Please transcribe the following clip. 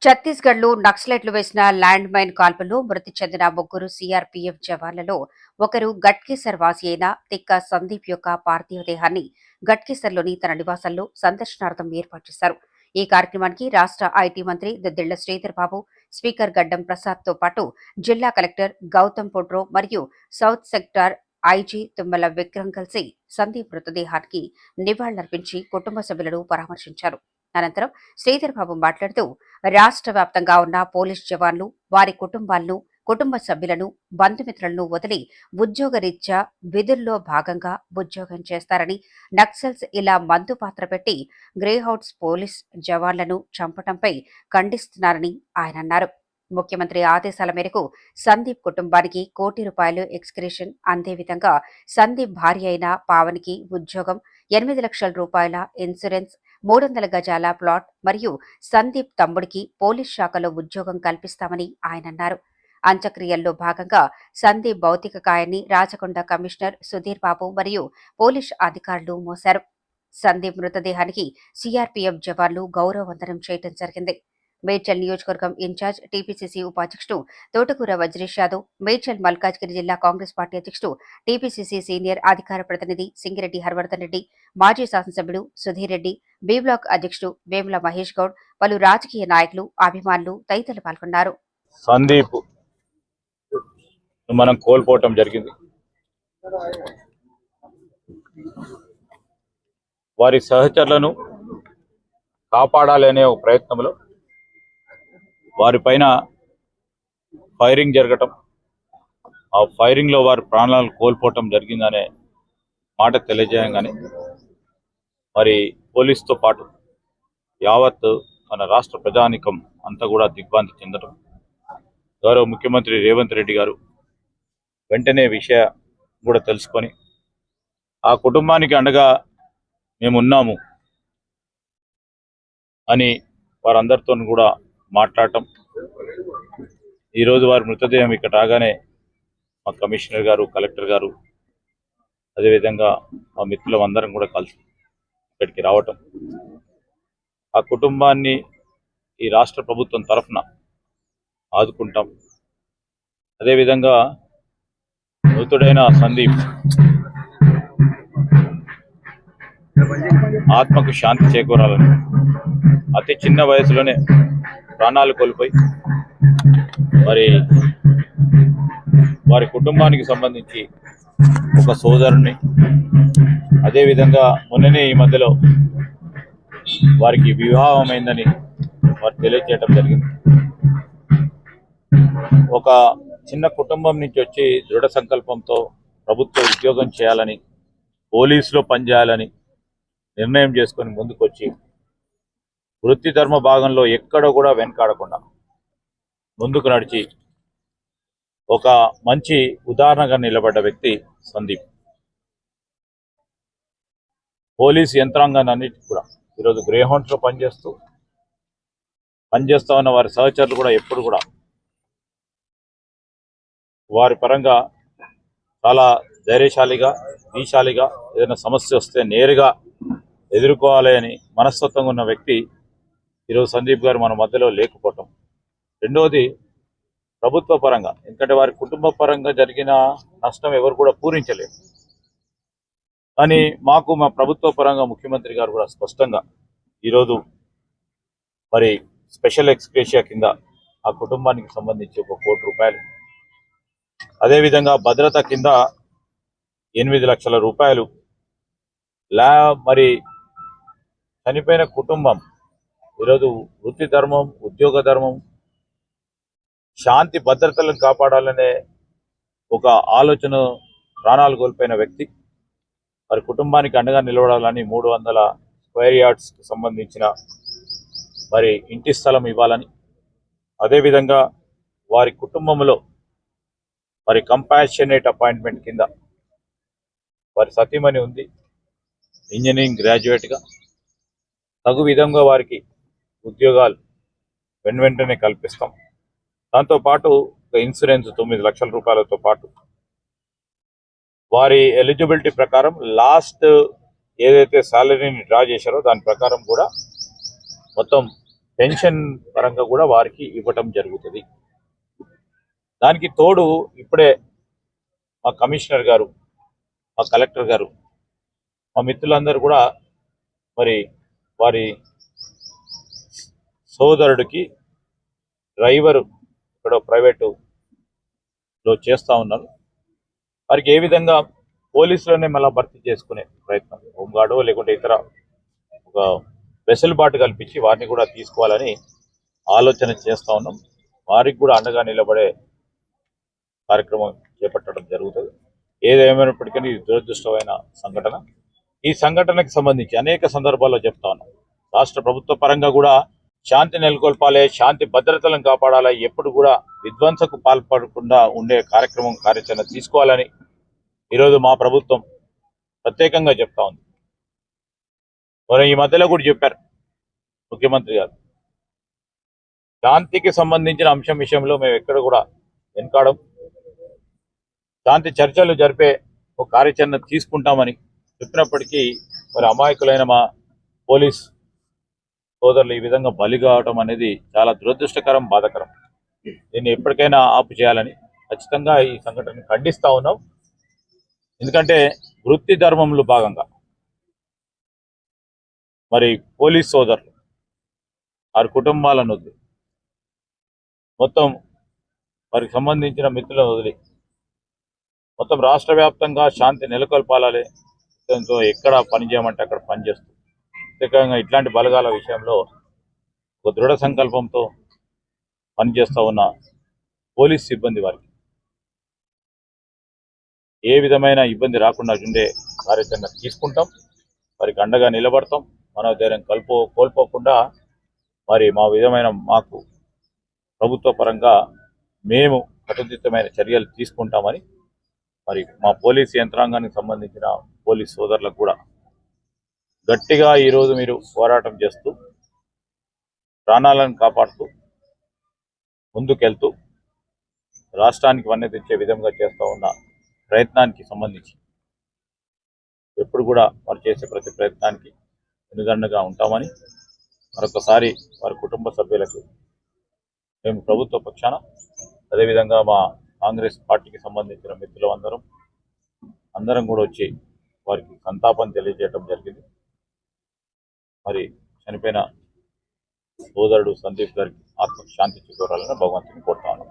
ఛత్తీస్గఢ్లో నక్సలైట్లు వేసిన ల్యాండ్ మైన్ కాల్పుల్లో మృతి చెందిన ముగ్గురు సీఆర్పీఎఫ్ జవాన్లలో ఒకరు గట్కేసర్ వాసి అయిన తిక్క సందీప్ యొక్క పార్థివ దేహాన్ని గట్కేసర్లోని తన నివాసంలో సందర్శనార్థం ఏర్పాటు చేశారు. ఈ కార్యక్రమానికి రాష్ట్ర ఐటీ మంత్రి దుద్దిళ్ల శ్రీధర్ బాబు, స్పీకర్ గడ్డం ప్రసాద్ తో పాటు జిల్లా కలెక్టర్ గౌతమ్ పొడ్రో మరియు south sector IG Tummala Vikram కలిసి సందీప్ మృతదేహానికి నివాళులర్పించి కుటుంబ సభ్యులను పరామర్శించారు. అనంతరం శ్రీధర్ బాబు మాట్లాడుతూ రాష్ట్ర వ్యాప్తంగా ఉన్న పోలీస్ జవాన్లు వారి కుటుంబాలను, కుటుంబ సభ్యులను, బంధుమిత్రులను వదిలి ఉద్యోగరీత్యా విధుల్లో భాగంగా ఉద్యోగం చేస్తారని, నక్సల్స్ ఇలా మందు పాత్ర పెట్టి గ్రేహౌట్స్ పోలీస్ జవాన్లను చంపడంపై ఖండిస్తున్నారని ఆయన అన్నారు. ముఖ్యమంత్రి ఆదేశాల మేరకు సందీప్ కుటుంబానికి ₹1,00,00,000 ఎక్స్గ్రేషన్ అందే విధంగా సందీప్ భార్య అయిన పావనికి ఉద్యోగం, ₹8,00,000 ఇన్సూరెన్స్, 300 గజాల ప్లాట్ మరియు సందీప్ తమ్ముడికి పోలీస్ శాఖలో ఉద్యోగం కల్పిస్తామని ఆయన అన్నారు. అంత్యక్రియల్లో భాగంగా సందీప్ భౌతిక కాయాన్ని రాచకొండ కమిషనర్ సుధీర్ బాబు మరియు పోలీస్ అధికారులు మోశారు. సందీప్ మృతదేహానికి సీఆర్పీఎఫ్ జవాన్లు గౌరవ వందనం చేయడం జరిగింది. మేడ్చల్ నియోజకవర్గం ఇన్ఛార్జ్ టీపీసీసీ ఉపాధ్యక్షుడు తోటకూర వజ్రేష్ యాదవ్, మేడ్చల్ మల్కాజ్గిరి జిల్లా కాంగ్రెస్ పార్టీ అధ్యక్షుడు, టీపీసీసీ సీనియర్ అధికార ప్రతినిధి సింగిరెడ్డి హర్వర్ధన్ రెడ్డి, మాజీ శాసనసభ్యుడు సుధీర్ రెడ్డి, బి బ్లాక్ అధ్యక్షుడు వేముల మహేష్ గౌడ్, పలు రాజకీయ నాయకులు, అభిమానులు తదితరులు పాల్గొన్నారు. సందీప్ మనం కోల్పోవటం జరిగింది. వారి సహచరులను కాపాడాలనే ఒక ప్రయత్నంలో వారిపైన ఫైరింగ్ జరగటం, ఆ ఫైరింగ్లో వారి ప్రాణాలను కోల్పోవటం జరిగిందనే మాట తెలియజేయంగానే మరి పోలీసుతో పాటు యావత్ మన రాష్ట్ర ప్రజానికం అంతా కూడా దిగ్భ్రాంతి చెందడం, గౌరవ ముఖ్యమంత్రి రేవంత్ రెడ్డి గారు వెంటనే విషయం కూడా తెలుసుకొని ఆ కుటుంబానికి అండగా మేమున్నాము అని వారందరితో కూడా మాట్లాడటం. ఈరోజు వారి మృతదేహం ఇక్కడ రాగానే మా కమిషనర్ గారు, కలెక్టర్ గారు, అదేవిధంగా మా మిత్రులం అందరం కూడా కలిసి ఇక్కడికి రావటం, ఆ కుటుంబాన్ని ఈ రాష్ట్ర ప్రభుత్వం తరఫున ఆదుకుంటాం. అదేవిధంగా మృతుడైన సందీప్ ఆత్మకు శాంతి చేకూరాలని అతి చిన్న వయసులోనే ప్రాణాలు కోల్పోయి మరి వారి కుటుంబానికి సంబంధించి ఒక సోదరుని, అదేవిధంగా మొన్ననే ఈ మధ్యలో వారికి వివాహమైందని వారు తెలియజేయడం జరిగింది. ఒక చిన్న కుటుంబం నుంచి వచ్చి దృఢ సంకల్పంతో ప్రభుత్వ ఉద్యోగం చేయాలని, పోలీసులో పనిచేయాలని నిర్ణయం చేసుకొని ముందుకొచ్చి వృత్తి ధర్మ భాగంలో ఎక్కడ కూడా వెనకాడకుండా ముందుకు నడిచి ఒక మంచి ఉదాహరణగా నిలబడ్డ వ్యక్తి సందీప్. పోలీసు యంత్రాంగాన్ని అన్నిటి కూడా ఈరోజు గ్రేహౌండ్స్లో పనిచేస్తూ ఉన్న వారి సహచరులు కూడా ఎప్పుడు కూడా వారి పరంగా చాలా ధైర్యశాలిగా, దీశాలిగా ఏదైనా సమస్య వస్తే నేరుగా ఎదుర్కోవాలి అని మనస్తత్వంగా ఉన్న వ్యక్తి ఈరోజు సందీప్ గారు మన మధ్యలో లేకపోవటం. రెండవది ప్రభుత్వ పరంగా, ఎందుకంటే వారి కుటుంబ పరంగా జరిగిన నష్టం ఎవరు కూడా పూరించలేరు. కానీ మాకు మా ప్రభుత్వ పరంగా ముఖ్యమంత్రి గారు కూడా స్పష్టంగా ఈరోజు మరి స్పెషల్ ఎక్స్గ్రేషియా కింద ఆ కుటుంబానికి సంబంధించి ₹1,00,00,000, అదేవిధంగా భద్రత కింద ₹8,00,000, మరి చనిపోయిన కుటుంబం ఈరోజు వృత్తి ధర్మం, ఉద్యోగ ధర్మం, శాంతి భద్రతలను కాపాడాలనే ఒక ఆలోచన ప్రాణాలు కోల్పోయిన వ్యక్తి వారి కుటుంబానికి అండగా నిలబడాలని 300 స్క్వేర్ యార్డ్స్కి సంబంధించిన మరి ఇంటి స్థలం ఇవ్వాలని, అదేవిధంగా వారి కుటుంబంలో మరి కంపాషనేట్ అపాయింట్మెంట్ కింద వారి సతీమణి ఉంది, ఇంజనీరింగ్ గ్రాడ్యుయేట్గా, తగు విధంగా వారికి ఉద్యోగాలు వెంటనే కల్పిస్తాం. దాంతోపాటు ఒక ఇన్సూరెన్స్ ₹9,00,000తో పాటు వారి ఎలిజిబిలిటీ ప్రకారం లాస్ట్ ఏదైతే శాలరీని డ్రా చేశారో దాని ప్రకారం కూడా మొత్తం పెన్షన్ పరంగా కూడా వారికి ఇవ్వటం జరుగుతుంది. దానికి తోడు ఇప్పుడే మా కమిషనర్ గారు, మా కలెక్టర్ గారు, మా మిత్రులందరూ కూడా మరి వారి సోదరుడికి డ్రైవరు ఇక్కడ ప్రైవేటులో చేస్తూ ఉన్నారు. వారికి ఏ విధంగా పోలీసులోనే మళ్ళీ భర్తీ చేసుకునే ప్రయత్నం, హోంగార్డో లేకుంటే ఇతర ఒక వెసులుబాటు కల్పించి వారిని కూడా తీసుకోవాలని ఆలోచన చేస్తూ ఉన్నాం. వారికి కూడా అండగా నిలబడే కార్యక్రమం చేపట్టడం జరుగుతుంది. ఏదేమైనప్పటికీ ఇది దురదృష్టమైన సంఘటన. ఈ సంఘటనకు సంబంధించి అనేక సందర్భాల్లో చెప్తా ఉన్నాం. రాష్ట్ర ప్రభుత్వ పరంగా కూడా శాంతి నెలకొల్పాలి, శాంతి భద్రతలను కాపాడాలి, ఎప్పుడు కూడా విధ్వంసకు పాల్పడకుండా ఉండే కార్యాచరణ తీసుకోవాలని ఈరోజు మా ప్రభుత్వం ప్రత్యేకంగా చెప్తా ఉంది. మరి ఈ మధ్యలో కూడా చెప్పారు ముఖ్యమంత్రి గారు, శాంతికి సంబంధించిన అంశం విషయంలో మేము ఎక్కడ కూడా వెనకాడం, శాంతి చర్చలు జరిపే ఒక కార్యాచరణ తీసుకుంటామని చెప్పినప్పటికీ మరి అమాయకులైన మా పోలీస్ సోదరులు ఈ విధంగా బలి కావడం అనేది చాలా దురదృష్టకరం, బాధాకరం. దీన్ని ఎప్పటికైనా ఆపు చేయాలని ఖచ్చితంగా ఈ సంఘటనను ఖండిస్తా ఉన్నాం. ఎందుకంటే వృత్తి ధర్మంలో భాగంగా మరి పోలీస్ సోదరులు వారి కుటుంబాలను వదిలి, మొత్తం వారికి సంబంధించిన మిత్రులను వదిలి మొత్తం రాష్ట్ర వ్యాప్తంగా శాంతి నెలకొల్పాలి, దాంతో ఎక్కడ పని చేయమంటే అక్కడ పనిచేస్తూ ప్రత్యేకంగా ఇట్లాంటి బలగాల విషయంలో ఒక దృఢ సంకల్పంతో పనిచేస్తూ ఉన్న పోలీస్ సిబ్బంది వారికి ఏ విధమైన ఇబ్బంది రాకుండా ఉండే కార్యాచరణ తీసుకుంటాం, వారికి అండగా నిలబడతాం. మనోధైర్యం కోల్పోకుండా మరి మాకు ప్రభుత్వ పరంగా మేము కట్టుదిట్టమైన చర్యలు తీసుకుంటామని మరి మా పోలీస్ యంత్రాంగానికి సంబంధించిన పోలీస్ సోదరులకు కూడా గట్టిగా ఈరోజు మీరు పోరాటం చేస్తూ ప్రాణాలను కాపాడుతూ ముందుకెళ్తూ రాష్ట్రానికి వన్నె తెచ్చే విధంగా చేస్తూ ఉన్న ప్రయత్నానికి సంబంధించి ఎప్పుడు కూడా వారు చేసే ప్రతి ప్రయత్నానికి వెనుదండగా ఉంటామని మరొకసారి వారి కుటుంబ సభ్యులకు మేము ప్రభుత్వ పక్షాన, అదేవిధంగా మా కాంగ్రెస్ పార్టీకి సంబంధించిన మిత్రులు అందరం కూడా వచ్చి వారికి సంతాపం తెలియజేయడం జరిగింది. మరి చనిపోయిన సోదరుడు సందీప్ గారికి ఆత్మకు శాంతి చేకూరాలని భగవంతుని కోరుతా ఉన్నాం.